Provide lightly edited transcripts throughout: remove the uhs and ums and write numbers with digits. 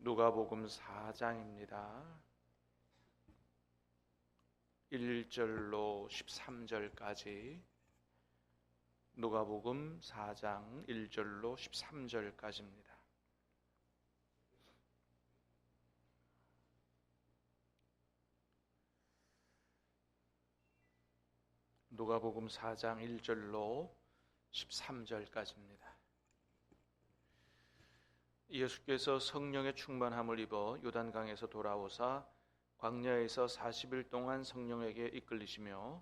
누가복음 4장입니다. 1절로 13절까지 누가복음 4장 1절로 13절까지입니다. 누가복음 4장 1절로 13절까지입니다. 예수께서 성령의 충만함을 입어 요단강에서 돌아오사 광야에서 40일 동안 성령에게 이끌리시며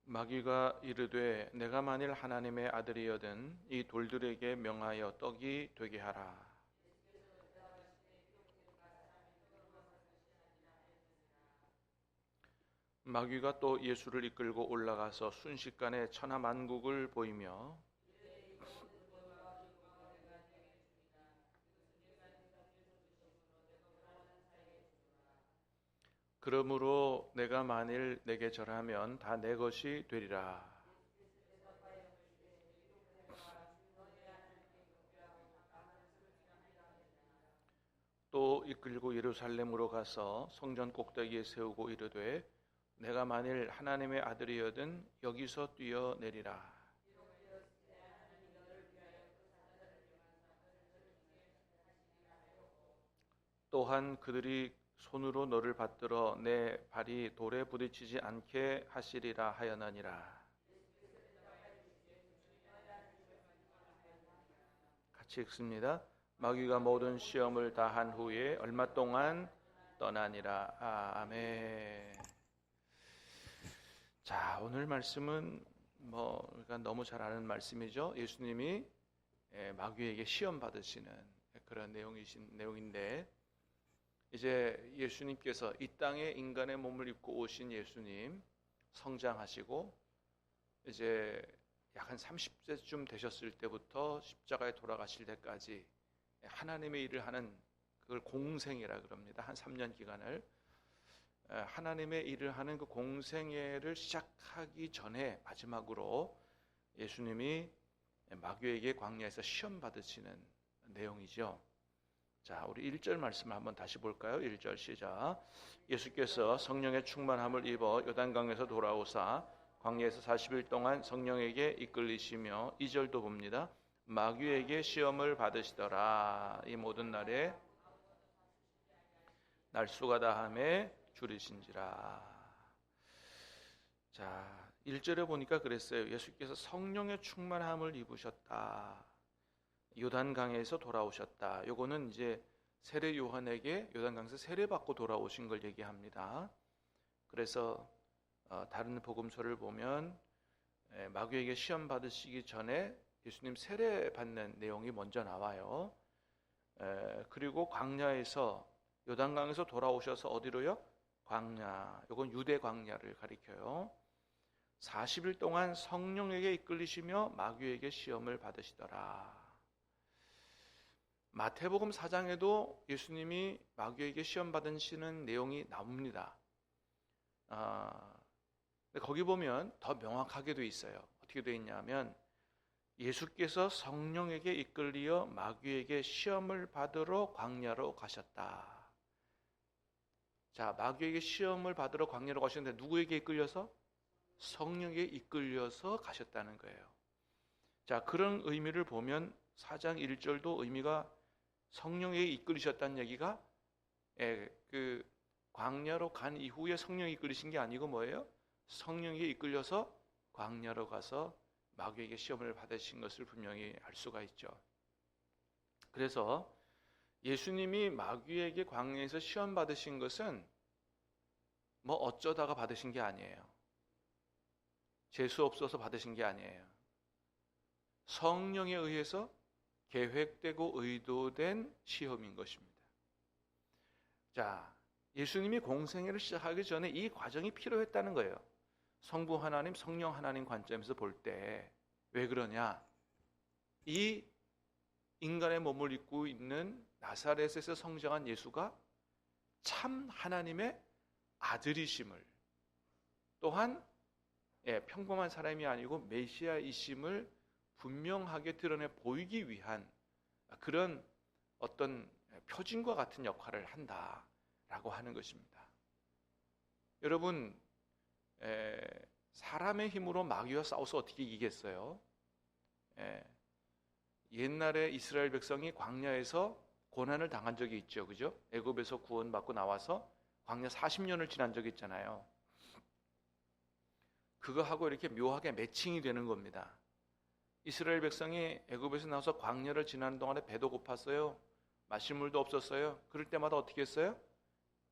마귀가 이르되 내가 만일 하나님의 아들이여든 이 돌들에게 명하여 떡이 되게 하라. 마귀가 또 예수를 이끌고 올라가서 순식간에 천하 만국을 보이며 그러므로 내가 만일 내게 절하면 다 내 것이 되리라. 또 이끌고 예루살렘으로 가서 성전 꼭대기에 세우고 이르되 내가 만일 하나님의 아들이여든 여기서 뛰어내리라. 또한 그들이 손으로 너를 받들어 내 발이 돌에 부딪히지 않게 하시리라 하였느니라. 같이 읽습니다. 마귀가 모든 시험을 다 한 후에 얼마 동안 떠나니라. 아멘. 자, 오늘 말씀은 우리가 너무 잘 아는 말씀이죠. 예수님이 마귀에게 시험 받으시는 그런 내용인데, 이제 예수님께서 이 땅에 인간의 몸을 입고 오신 예수님 성장하시고 이제 약 한 30세쯤 되셨을 때부터 십자가에 돌아가실 때까지 하나님의 일을 하는, 그걸 공생애라 그럽니다. 한 3년 기간을 하나님의 일을 하는 그 공생애를 시작하기 전에 마지막으로 예수님이 마귀에게 광야에서 시험 받으시는 내용이죠. 자, 우리 1절 말씀을 한번 다시 볼까요? 1절 시작. 예수께서 성령의 충만함을 입어 요단강에서 돌아오사 광야에서 40일 동안 성령에게 이끌리시며 2절도 봅니다. 마귀에게 시험을 받으시더라. 이 모든 날에 날수가 다함에 줄이신지라. 자, 1절에 보니까 그랬어요. 예수께서 성령의 충만함을 입으셨다. 요단강에서 돌아오셨다. 요거는 이제 세례 요한에게 요단강에서 세례받고 돌아오신 걸 얘기합니다. 그래서 다른 복음서를 보면 마귀에게 시험 받으시기 전에 예수님 세례 받는 내용이 먼저 나와요. 그리고 광야에서 요단강에서 돌아오셔서 어디로요? 광야. 이건 유대 광야를 가리켜요. 40일 동안 성령에게 이끌리시며 마귀에게 시험을 받으시더라. 마태복음 4장에도 예수님이 마귀에게 시험 받으시는 내용이 나옵니다. 거기 보면 더 명확하게 돼 있어요. 어떻게 돼 있냐면 예수께서 성령에게 이끌리어 마귀에게 시험을 받으러 광야로 가셨다. 자, 마귀에게 시험을 받으러 광야로 가셨는데 누구에게 이끌려서? 성령에게 이끌려서 가셨다는 거예요. 자, 그런 의미를 보면 4장 1절도 의미가 성령에게 이끌리셨다는 얘기가 그 광야로 간 이후에 성령이 이끌리신 게 아니고 뭐예요? 성령에게 이끌려서 광야로 가서 마귀에게 시험을 받으신 것을 분명히 알 수가 있죠. 그래서 예수님이 마귀에게 광야에서 시험 받으신 것은 어쩌다가 받으신 게 아니에요. 재수 없어서 받으신 게 아니에요. 성령에 의해서 계획되고 의도된 시험인 것입니다. 자, 예수님이 공생애를 시작하기 전에 이 과정이 필요했다는 거예요. 성부 하나님, 성령 하나님 관점에서 볼 때 왜 그러냐? 이 인간의 몸을 입고 있는 나사렛에서 성장한 예수가 참 하나님의 아들이심을, 또한 평범한 사람이 아니고 메시아이심을 분명하게 드러내 보이기 위한 그런 어떤 표징과 같은 역할을 한다라고 하는 것입니다. 여러분, 사람의 힘으로 마귀와 싸워서 어떻게 이기겠어요? 옛날에 이스라엘 백성이 광야에서 고난을 당한 적이 있죠, 그죠? 애굽에서 구원받고 나와서 광야 40년을 지난 적이 있잖아요. 그거하고 이렇게 묘하게 매칭이 되는 겁니다. 이스라엘 백성이 애굽에서 나와서 광야를 지나는 동안에 배도 고팠어요. 마실 물도 없었어요. 그럴 때마다 어떻게 했어요?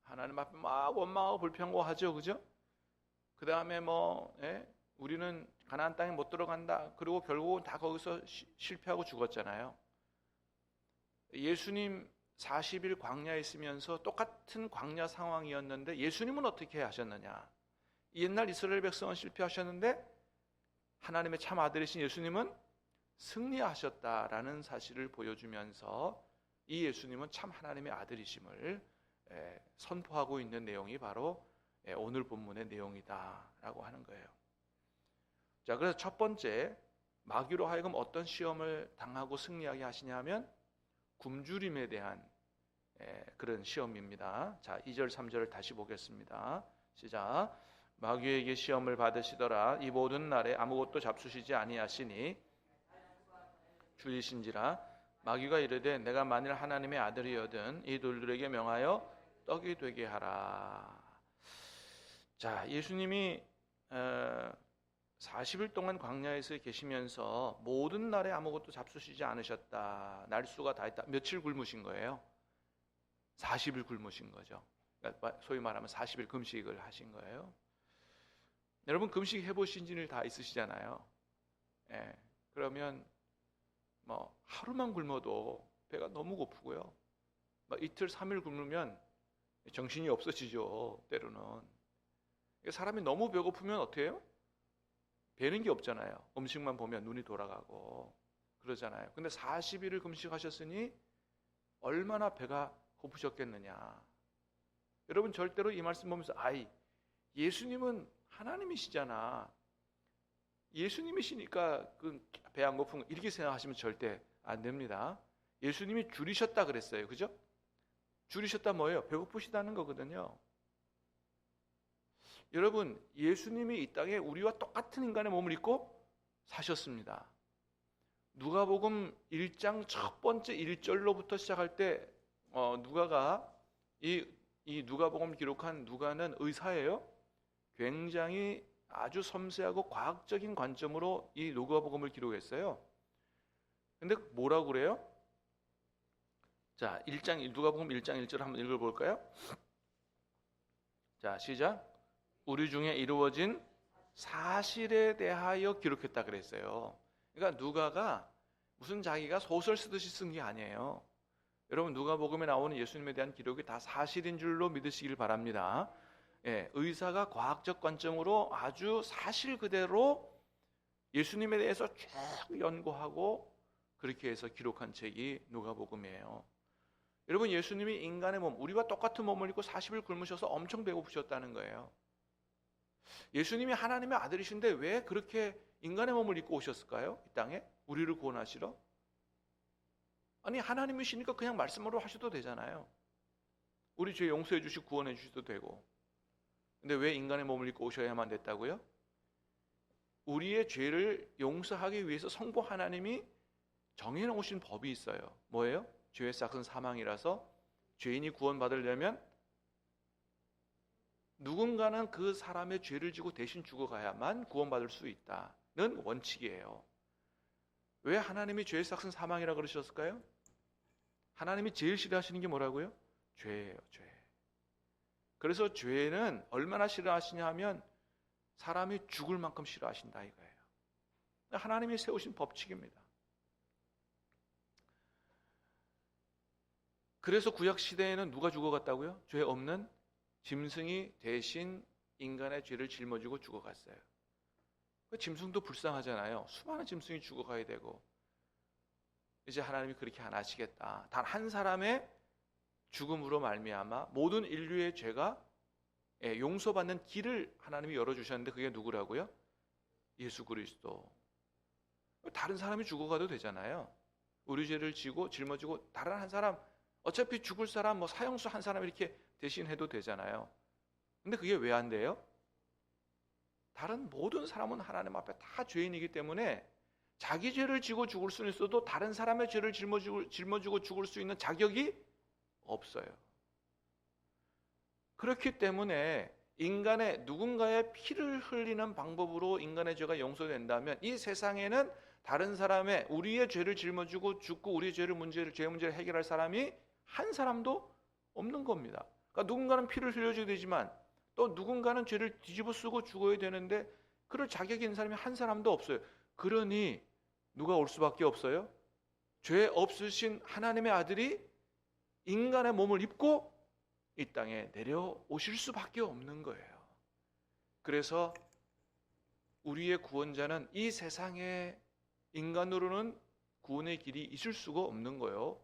하나님 앞에 막 원망하고 불평하죠, 그죠? 그 다음에 우리는 가나안 땅에 못 들어간다. 그리고 결국은 다 거기서 실패하고 죽었잖아요. 예수님 40일 광야에 있으면서 똑같은 광야 상황이었는데 예수님은 어떻게 하셨느냐? 옛날 이스라엘 백성은 실패하셨는데 하나님의 참 아들이신 예수님은 승리하셨다라는 사실을 보여주면서 이 예수님은 참 하나님의 아들이심을 선포하고 있는 내용이 바로 오늘 본문의 내용이다라고 하는 거예요. 자, 그래서 첫 번째, 마귀로 하여금 어떤 시험을 당하고 승리하게 하시냐면 굶주림에 대한 그런 시험입니다. 자, 2절 3절을 다시 보겠습니다. 시작. 마귀에게 시험을 받으시더라. 이 모든 날에 아무것도 잡수시지 아니하시니 주이신지라. 마귀가 이르되 내가 만일 하나님의 아들이거든 이 돌들에게 명하여 떡이 되게 하라. 자, 예수님이 40일 동안 광야에서 계시면서 모든 날에 아무것도 잡수시지 않으셨다. 날수가 다 있다. 며칠 굶으신 거예요? 40일 굶으신 거죠. 그러니까 소위 말하면 40일 금식을 하신 거예요. 여러분 금식 해보신 일 다 있으시잖아요. 그러면 하루만 굶어도 배가 너무 고프고요. 이틀 3일 굶으면 정신이 없어지죠. 때로는. 사람이 너무 배고프면 어떻게 해요? 배는 게 없잖아요. 음식만 보면 눈이 돌아가고 그러잖아요. 근데 40일을 금식하셨으니 얼마나 배가 고프셨겠느냐. 여러분 절대로 이 말씀 보면서 예수님은 하나님이시잖아. 예수님이시니까 배 안 고픈 거 이렇게 생각하시면 절대 안 됩니다. 예수님이 줄이셨다 그랬어요. 그죠? 줄이셨다 뭐예요? 배고프시다는 거거든요. 여러분, 예수님이 이 땅에 우리와 똑같은 인간의 몸을 입고 사셨습니다. 누가복음 1장 첫 번째 1절로부터 시작할 때 누가가 이 누가복음을 기록한 누가는 의사예요. 굉장히 아주 섬세하고 과학적인 관점으로 이 누가복음을 기록했어요. 근데 뭐라고 그래요? 자, 누가복음 1장 1절 한번 읽어볼까요? 자, 시작. 우리 중에 이루어진 사실에 대하여 기록했다 그랬어요. 그러니까 누가가 무슨 자기가 소설 쓰듯이 쓴 게 아니에요. 여러분 누가복음에 나오는 예수님에 대한 기록이 다 사실인 줄로 믿으시길 바랍니다. 의사가 과학적 관점으로 아주 사실 그대로 예수님에 대해서 쭉 연구하고 그렇게 해서 기록한 책이 누가복음이에요. 여러분 예수님이 인간의 몸, 우리와 똑같은 몸을 입고 40일 굶으셔서 엄청 배고프셨다는 거예요. 예수님이 하나님의 아들이신데 왜 그렇게 인간의 몸을 입고 오셨을까요? 이 땅에 우리를 구원하시러? 아니 하나님이시니까 그냥 말씀으로 하셔도 되잖아요. 우리 죄 용서해 주시고 구원해 주셔도 되고. 근데 왜 인간의 몸을 입고 오셔야만 됐다고요? 우리의 죄를 용서하기 위해서 성부 하나님이 정해놓으신 법이 있어요. 뭐예요? 죄의 삭은 사망이라서 죄인이 구원받으려면 누군가는 그 사람의 죄를 지고 대신 죽어가야만 구원받을 수 있다는 원칙이에요. 왜 하나님이 죄의 삭은 사망이라고 그러셨을까요? 하나님이 제일 싫어하시는 게 뭐라고요? 죄예요, 죄. 그래서 죄는 얼마나 싫어하시냐 하면 사람이 죽을 만큼 싫어하신다 이거예요. 하나님이 세우신 법칙입니다. 그래서 구약 시대에는 누가 죽어갔다고요? 죄 없는 짐승이 대신 인간의 죄를 짊어지고 죽어갔어요. 그 짐승도 불쌍하잖아요. 수많은 짐승이 죽어가야 되고 이제 하나님이 그렇게 안 하시겠다. 단 한 사람의 죽음으로 말미암아 모든 인류의 죄가 용서받는 길을 하나님이 열어주셨는데 그게 누구라고요? 예수 그리스도. 다른 사람이 죽어가도 되잖아요. 우리 죄를 지고 짊어지고 다른 한 사람, 어차피 죽을 사람, 사형수 한 사람 이렇게 대신해도 되잖아요. 근데 그게 왜 안 돼요? 다른 모든 사람은 하나님 앞에 다 죄인이기 때문에 자기 죄를 지고 죽을 수는 있어도 다른 사람의 죄를 짊어지고 죽을 수 있는 자격이 없어요. 그렇기 때문에 인간의 누군가의 피를 흘리는 방법으로 인간의 죄가 용서된다면 이 세상에는 다른 사람의 우리의 죄를 짊어지고 죽고 우리의 죄 문제를 해결할 사람이 한 사람도 없는 겁니다. 그러니까 누군가는 피를 흘려줘야 되지만 또 누군가는 죄를 뒤집어 쓰고 죽어야 되는데 그럴 자격이 있는 사람이 한 사람도 없어요. 그러니 누가 올 수밖에 없어요? 죄 없으신 하나님의 아들이 인간의 몸을 입고 이 땅에 내려오실 수밖에 없는 거예요. 그래서 우리의 구원자는 이 세상에 인간으로는 구원의 길이 있을 수가 없는 거예요.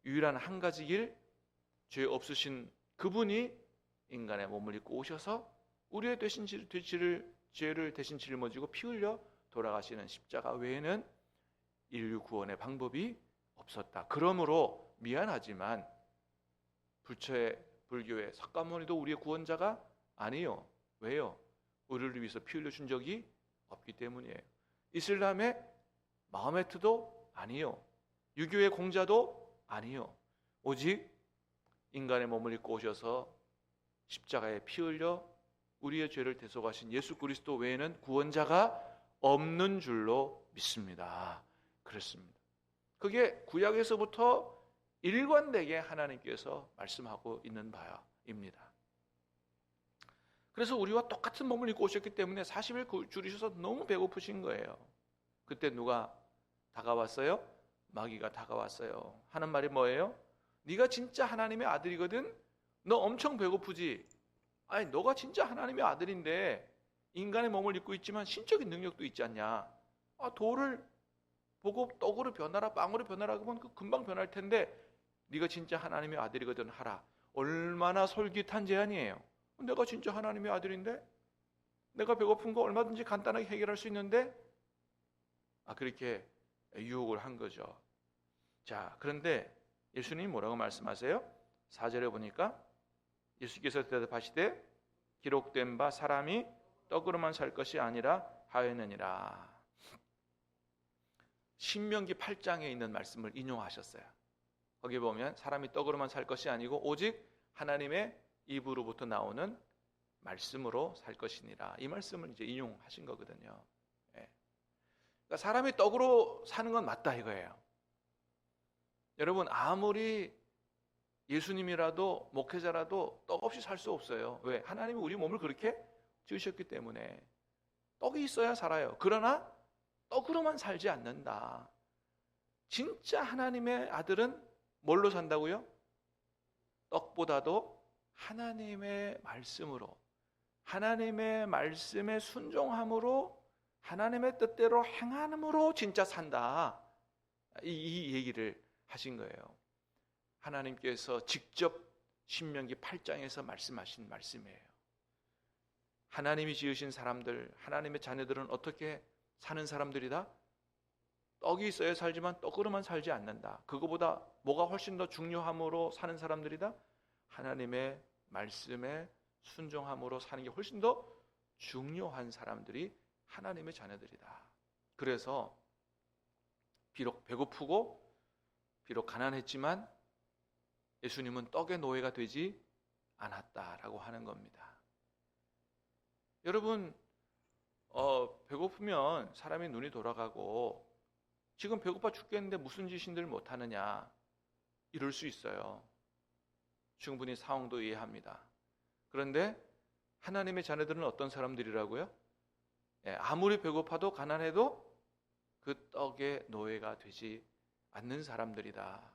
유일한 한 가지 길, 죄 없으신 그분이 인간의 몸을 입고 오셔서 우리의 죄를 대신 짊어지고 피 흘려 돌아가시는 십자가 외에는 인류 구원의 방법이 없었다. 그러므로 미안하지만 불교의 석가모니도 우리의 구원자가 아니요. 왜요? 우리를 위해서 피 흘려준 적이 없기 때문이에요. 이슬람의 마호메트도 아니요. 유교의 공자도 아니요. 오직 인간의 몸을 입고 오셔서 십자가에 피 흘려 우리의 죄를 대속하신 예수 그리스도 외에는 구원자가 없는 줄로 믿습니다. 그렇습니다. 그게 구약에서부터 일관되게 하나님께서 말씀하고 있는 바입니다. 그래서 우리와 똑같은 몸을 입고 오셨기 때문에 40일 줄이셔서 너무 배고프신 거예요. 그때 누가 다가왔어요? 마귀가 다가왔어요. 하는 말이 뭐예요? 네가 진짜 하나님의 아들이거든? 너 엄청 배고프지? 아니 너가 진짜 하나님의 아들인데 인간의 몸을 입고 있지만 신적인 능력도 있지 않냐? 돌을 보고 떡으로 변하라 빵으로 변하라 그러면 금방 변할 텐데 네가 진짜 하나님의 아들이거든 하라. 얼마나 솔깃한 제안이에요. 내가 진짜 하나님의 아들인데 내가 배고픈 거 얼마든지 간단하게 해결할 수 있는데 그렇게 유혹을 한 거죠. 자, 그런데 예수님이 뭐라고 말씀하세요? 4절에 보니까 예수께서 대답하시되 기록된 바 사람이 떡으로만 살 것이 아니라 하였느니라. 신명기 8장에 있는 말씀을 인용하셨어요. 거기 보면 사람이 떡으로만 살 것이 아니고 오직 하나님의 입으로부터 나오는 말씀으로 살 것이니라. 이 말씀을 이제 인용하신 거거든요. 그러니까 사람이 떡으로 사는 건 맞다 이거예요. 여러분 아무리 예수님이라도 목회자라도 떡 없이 살 수 없어요. 왜? 하나님이 우리 몸을 그렇게 지으셨기 때문에 떡이 있어야 살아요. 그러나 떡으로만 살지 않는다. 진짜 하나님의 아들은 뭘로 산다고요? 떡보다도 하나님의 말씀으로, 하나님의 말씀에 순종함으로, 하나님의 뜻대로 행함으로 진짜 산다. 이 얘기를 하신 거예요. 하나님께서 직접 신명기 8장에서 말씀하신 말씀이에요. 하나님이 지으신 사람들, 하나님의 자녀들은 어떻게 사는 사람들이다? 떡이 있어야 살지만 떡으로만 살지 않는다. 그거보다 뭐가 훨씬 더 중요함으로 사는 사람들이다? 하나님의 말씀에 순종함으로 사는 게 훨씬 더 중요한 사람들이 하나님의 자녀들이다. 그래서 비록 배고프고 비록 가난했지만 예수님은 떡의 노예가 되지 않았다라고 하는 겁니다. 여러분 배고프면 사람이 눈이 돌아가고 지금 배고파 죽겠는데 무슨 짓인들 못하느냐 이럴 수 있어요. 충분히 상황도 이해합니다. 그런데 하나님의 자녀들은 어떤 사람들이라고요? 아무리 배고파도 가난해도 그 떡의 노예가 되지 않는 사람들이다.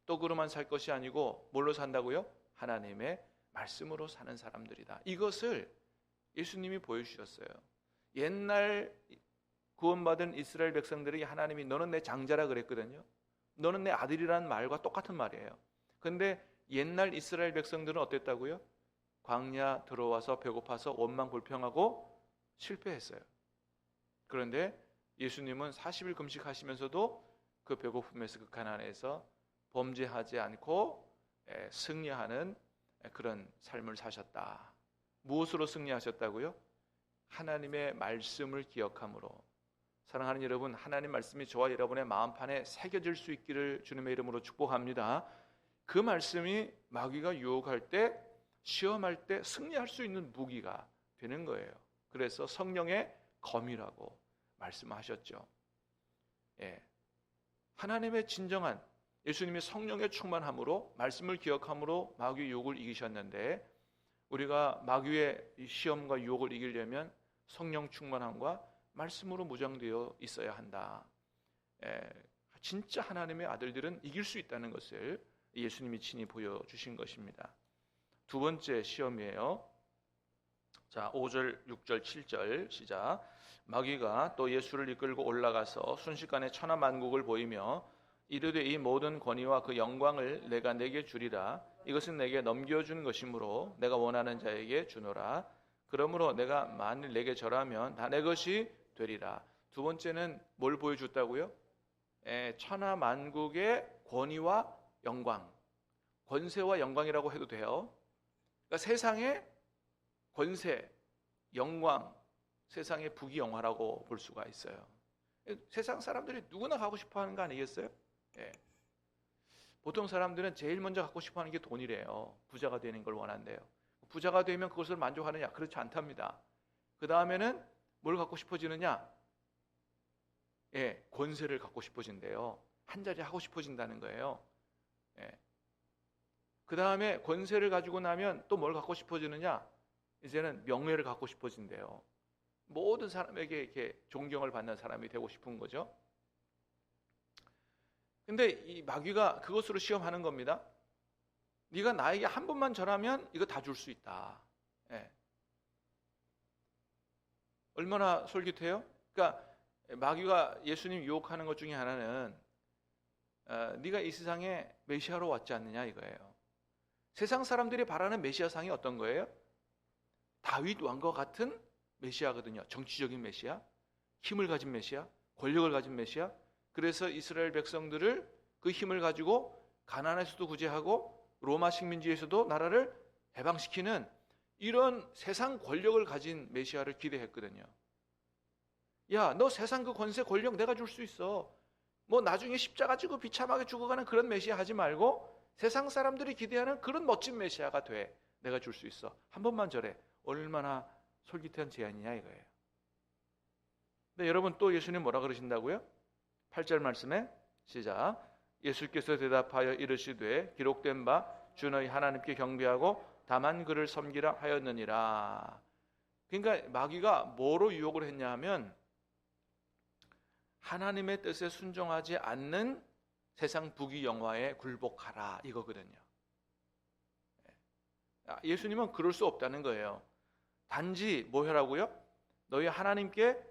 떡으로만 살 것이 아니고 뭘로 산다고요? 하나님의 말씀으로 사는 사람들이다. 이것을 예수님이 보여주셨어요. 옛날 구원받은 이스라엘 백성들이 하나님이 너는 내 장자라 그랬거든요. 너는 내 아들이라는 말과 똑같은 말이에요. 그런데 옛날 이스라엘 백성들은 어땠다고요? 광야 들어와서 배고파서 원망 불평하고 실패했어요. 그런데 예수님은 40일 금식하시면서도 그 배고픔에서 그 가난에서 범죄하지 않고 승리하는 그런 삶을 사셨다. 무엇으로 승리하셨다고요? 하나님의 말씀을 기억함으로. 사랑하는 여러분, 하나님 말씀이 저와 여러분의 마음판에 새겨질 수 있기를 주님의 이름으로 축복합니다. 그 말씀이 마귀가 유혹할 때, 시험할 때 승리할 수 있는 무기가 되는 거예요. 그래서 성령의 검이라고 말씀하셨죠. 하나님의 진정한 예수님이 성령의 충만함으로 말씀을 기억함으로 마귀의 유혹을 이기셨는데, 우리가 마귀의 시험과 유혹을 이기려면 성령 충만함과 말씀으로 무장되어 있어야 한다. 진짜 하나님의 아들들은 이길 수 있다는 것을 예수님이 친히 보여주신 것입니다. 두 번째 시험이에요. 자, 5절, 6절, 7절 시작. 마귀가 또 예수를 이끌고 올라가서 순식간에 천하만국을 보이며 이르되 이 모든 권위와 그 영광을 내가 내게 주리라. 이것은 내게 넘겨준 것이므로 내가 원하는 자에게 주노라. 그러므로 내가 만일 내게 절하면 다 내 것이 되리라. 두 번째는 뭘 보여줬다고요? 천하만국의 권위와 영광, 권세와 영광이라고 해도 돼요. 그러니까 세상의 권세, 영광, 세상의 부귀영화라고 볼 수가 있어요. 세상 사람들이 누구나 가고 싶어하는 거 아니겠어요? 보통 사람들은 제일 먼저 갖고 싶어하는 게 돈이래요. 부자가 되는 걸 원한대요. 부자가 되면 그것을 만족하느냐? 그렇지 않답니다. 그 다음에는 뭘 갖고 싶어지느냐? 권세를 갖고 싶어진대요. 한 자리 하고 싶어진다는 거예요. 그 다음에 권세를 가지고 나면 또 뭘 갖고 싶어지느냐? 이제는 명예를 갖고 싶어진대요. 모든 사람에게 이렇게 존경을 받는 사람이 되고 싶은 거죠. 근데 이 마귀가 그것으로 시험하는 겁니다. 네가 나에게 한 번만 절하면 이거 다 줄 수 있다. 얼마나 솔깃해요? 그러니까 마귀가 예수님 유혹하는 것 중에 하나는 네가 이 세상에 메시아로 왔지 않느냐 이거예요. 세상 사람들이 바라는 메시아상이 어떤 거예요? 다윗 왕과 같은 메시아거든요. 정치적인 메시아, 힘을 가진 메시아, 권력을 가진 메시아. 그래서 이스라엘 백성들을 그 힘을 가지고 가나안에서도 구제하고 로마 식민지에서도 나라를 해방시키는 이런 세상 권력을 가진 메시아를 기대했거든요. 야, 너 세상 그 권세 권력 내가 줄 수 있어. 뭐 나중에 십자가 지고 비참하게 죽어가는 그런 메시아 하지 말고 세상 사람들이 기대하는 그런 멋진 메시아가 돼. 내가 줄 수 있어. 한 번만 절해. 얼마나 솔깃한 제안이냐 이거예요. 근데 여러분 또 예수님 뭐라 그러신다고요? 8절 말씀에 시작. 예수께서 대답하여 이르시되 기록된 바 주 너희 하나님께 경배하고 다만 그를 섬기라 하였느니라. 그러니까 마귀가 뭐로 유혹을 했냐 하면 하나님의 뜻에 순종하지 않는 세상 부귀영화에 굴복하라 이거거든요. 예수님은 그럴 수 없다는 거예요. 단지 뭐 하라고요? 너희 하나님께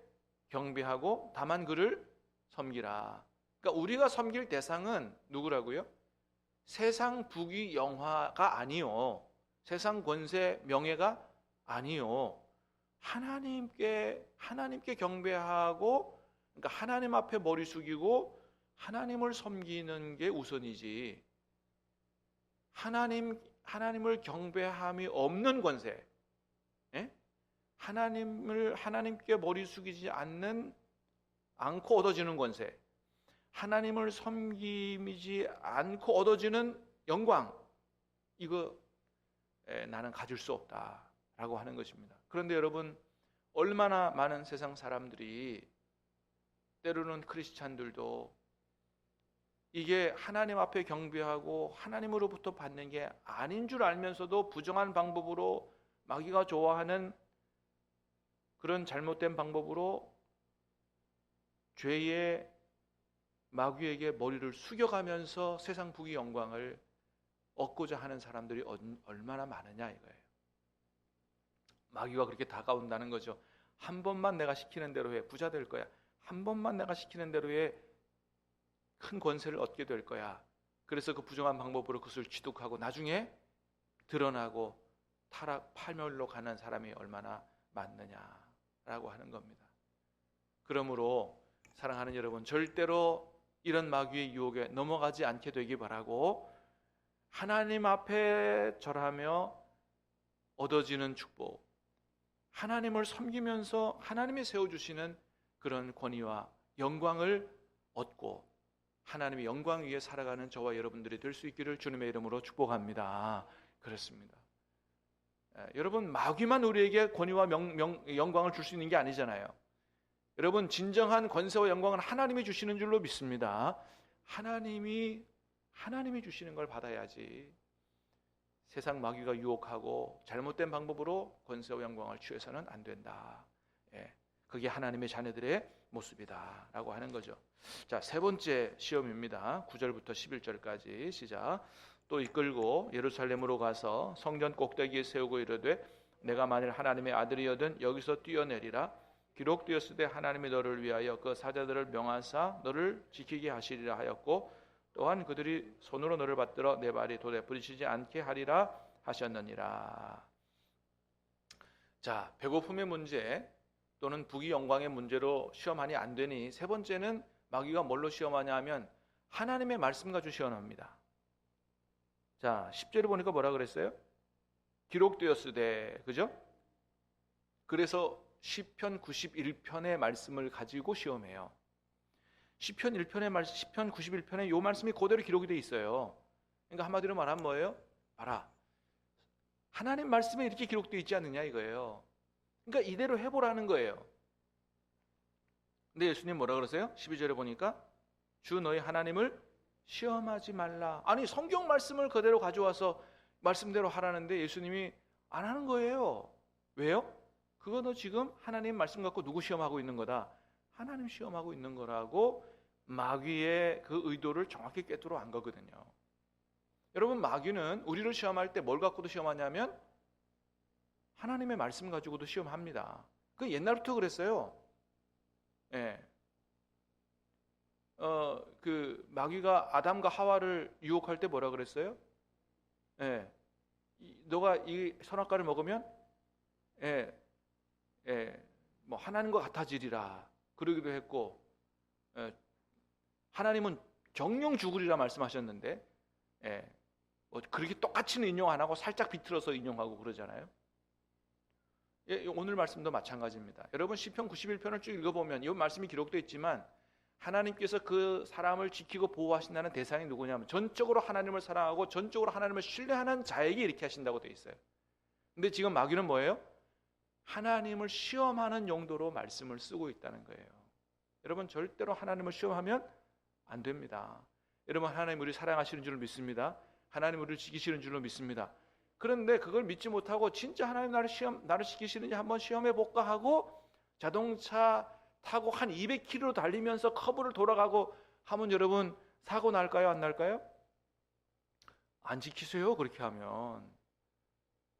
경배하고 다만 그를 섬기라. 그러니까 우리가 섬길 대상은 누구라고요? 세상 부귀영화가 아니요. 세상 권세 명예가 아니요. 하나님께 경배하고 그러니까 하나님 앞에 머리 숙이고 하나님을 섬기는 게 우선이지. 하나님을 경배함이 없는 권세, 하나님께 머리 숙이지 않고 얻어지는 권세, 하나님을 섬기지 않고 얻어지는 영광, 이거 나는 가질 수 없다라고 하는 것입니다. 그런데 여러분, 얼마나 많은 세상 사람들이, 때로는 크리스찬들도 이게 하나님 앞에 경배하고 하나님으로부터 받는 게 아닌 줄 알면서도 부정한 방법으로, 마귀가 좋아하는 그런 잘못된 방법으로 죄의 마귀에게 머리를 숙여가면서 세상 부귀 영광을 얻고자 하는 사람들이 얼마나 많으냐 이거예요. 마귀가 그렇게 다가온다는 거죠. 한 번만 내가 시키는 대로 해, 부자 될 거야. 한 번만 내가 시키는 대로 해, 큰 권세를 얻게 될 거야. 그래서 그 부정한 방법으로 그것을 취득하고 나중에 드러나고 파멸로 가는 사람이 얼마나 많느냐라고 하는 겁니다. 그러므로 사랑하는 여러분, 절대로 이런 마귀의 유혹에 넘어가지 않게 되기 바라고 하나님 앞에 절하며 얻어지는 축복, 하나님을 섬기면서 하나님이 세워주시는 그런 권위와 영광을 얻고 하나님의 영광 위에 살아가는 저와 여러분들이 될 수 있기를 주님의 이름으로 축복합니다. 그렇습니다. 여러분, 마귀만 우리에게 권위와 영광을 줄 수 있는 게 아니잖아요. 여러분, 진정한 권세와 영광은 하나님이 주시는 줄로 믿습니다. 하나님이 주시는 걸 받아야지 세상 마귀가 유혹하고 잘못된 방법으로 권세와 영광을 취해서는 안 된다. 그게 하나님의 자녀들의 모습이다 라고 하는 거죠. 자, 세 번째 시험입니다. 9절부터 11절까지 시작. 또 이끌고 예루살렘으로 가서 성전 꼭대기에 세우고 이르되 내가 만일 하나님의 아들이여든 여기서 뛰어내리라. 기록되었으되 하나님이 너를 위하여 그 사자들을 명하사 너를 지키게 하시리라 하였고 또한 그들이 손으로 너를 받들어 내 발이 돌에 부딪히지 않게 하리라 하셨느니라. 자, 배고픔의 문제 또는 부귀 영광의 문제로 시험하니 안 되니 세 번째는 마귀가 뭘로 시험하냐 하면 하나님의 말씀 가지고 시험합니다. 자, 10절에 보니까 뭐라 그랬어요? 기록되었으되, 그죠? 그래서 시편 91편의 말씀을 가지고 시험해요. 시편 1편의 말씀, 시편 91편에 이 말씀이 그대로 기록이 돼 있어요. 그러니까 한마디로 말하면 뭐예요? 봐라, 하나님 말씀에 이렇게 기록되어 있지 않느냐 이거예요. 그러니까 이대로 해보라는 거예요. 근데 예수님 뭐라 그러세요? 12절에 보니까 주 너희 하나님을 시험하지 말라. 아니, 성경 말씀을 그대로 가져와서 말씀대로 하라는데 예수님이 안 하는 거예요. 왜요? 그거 너 지금 하나님 말씀 갖고 누구 시험하고 있는 거다? 하나님 시험하고 있는 거라고 마귀의 그 의도를 정확히 꿰뚫어 안 거거든요. 여러분, 마귀는 우리를 시험할 때 뭘 갖고도 시험하냐면 하나님의 말씀 가지고도 시험합니다. 그 옛날부터 그랬어요. 예. 그 마귀가 아담과 하와를 유혹할 때 뭐라 그랬어요? 예. 너가 이 선악과를 먹으면 뭐 하나님과 같아지리라 그러기도 했고, 하나님은 정령 죽으리라 말씀하셨는데, 뭐 그렇게 똑같이는 인용 안 하고 살짝 비틀어서 인용하고 그러잖아요. 오늘 말씀도 마찬가지입니다. 여러분, 시편 91편을 쭉 읽어보면 이 말씀이 기록되어 있지만 하나님께서 그 사람을 지키고 보호하신다는 대상이 누구냐면 전적으로 하나님을 사랑하고 전적으로 하나님을 신뢰하는 자에게 이렇게 하신다고 되어 있어요. 근데 지금 마귀는 뭐예요? 하나님을 시험하는 용도로 말씀을 쓰고 있다는 거예요. 여러분, 절대로 하나님을 시험하면 안 됩니다. 여러분, 하나님 우리 사랑하시는 줄로 믿습니다. 하나님 우리를 지키시는 줄로 믿습니다. 그런데 그걸 믿지 못하고 진짜 하나님 나를 지키시는지 한번 시험해 볼까 하고 자동차 타고 한 200km 달리면서 커브를 돌아가고 하면 여러분 사고 날까요? 안 날까요? 안 지키세요, 그렇게 하면.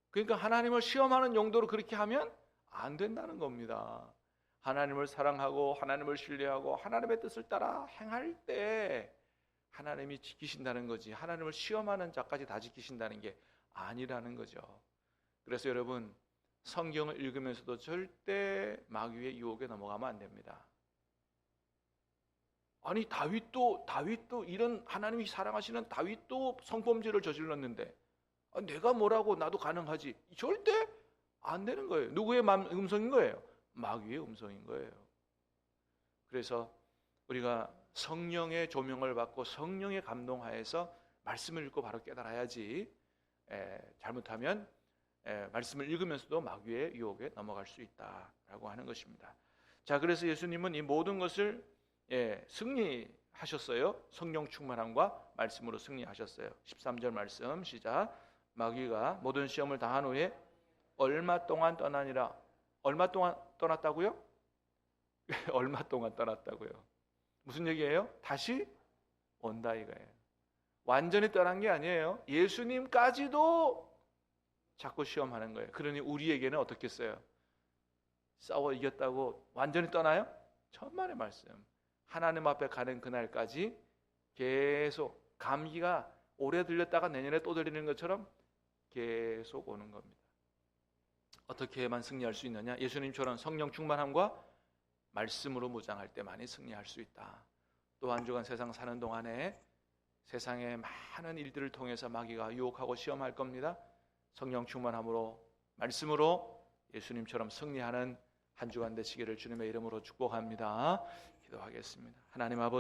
그러니까 하나님을 시험하는 용도로 그렇게 하면 안 된다는 겁니다. 하나님을 사랑하고 하나님을 신뢰하고 하나님의 뜻을 따라 행할 때 하나님이 지키신다는 거지, 하나님을 시험하는 자까지 다 지키신다는 게 아니라는 거죠. 그래서 여러분, 성경을 읽으면서도 절대 마귀의 유혹에 넘어가면 안 됩니다. 아니, 다윗도 이런 하나님이 사랑하시는 다윗도 성범죄를 저질렀는데 내가 뭐라고 나도 가능하지? 절대 안 되는 거예요. 누구의 음성인 거예요? 마귀의 음성인 거예요. 그래서 우리가 성령의 조명을 받고 성령의 감동하에서 말씀을 읽고 바로 깨달아야지, 잘못하면 말씀을 읽으면서도 마귀의 유혹에 넘어갈 수 있다라고 하는 것입니다. 자, 그래서 예수님은 이 모든 것을 승리하셨어요. 성령 충만함과 말씀으로 승리하셨어요. 13절 말씀 시작. 마귀가 모든 시험을 다한 후에 얼마 동안 떠나니라. 얼마 동안 떠났다고요? 얼마 동안 떠났다고요? 무슨 얘기예요? 다시 온다 이거예요. 완전히 떠난 게 아니에요. 예수님까지도 자꾸 시험하는 거예요. 그러니 우리에게는 어떻겠어요? 싸워 이겼다고 완전히 떠나요? 천만의 말씀. 하나님 앞에 가는 그날까지 계속, 감기가 올해 들렸다가 내년에 또 들리는 것처럼 계속 오는 겁니다. 어떻게만 승리할 수 있느냐? 예수님처럼 성령 충만함과 말씀으로 무장할 때 많이 승리할 수 있다. 또 한 주간 세상 사는 동안에 세상의 많은 일들을 통해서 마귀가 유혹하고 시험할 겁니다. 성령 충만함으로 말씀으로 예수님처럼 승리하는 한 주간 되시기를 주님의 이름으로 축복합니다. 기도하겠습니다. 하나님 아버지,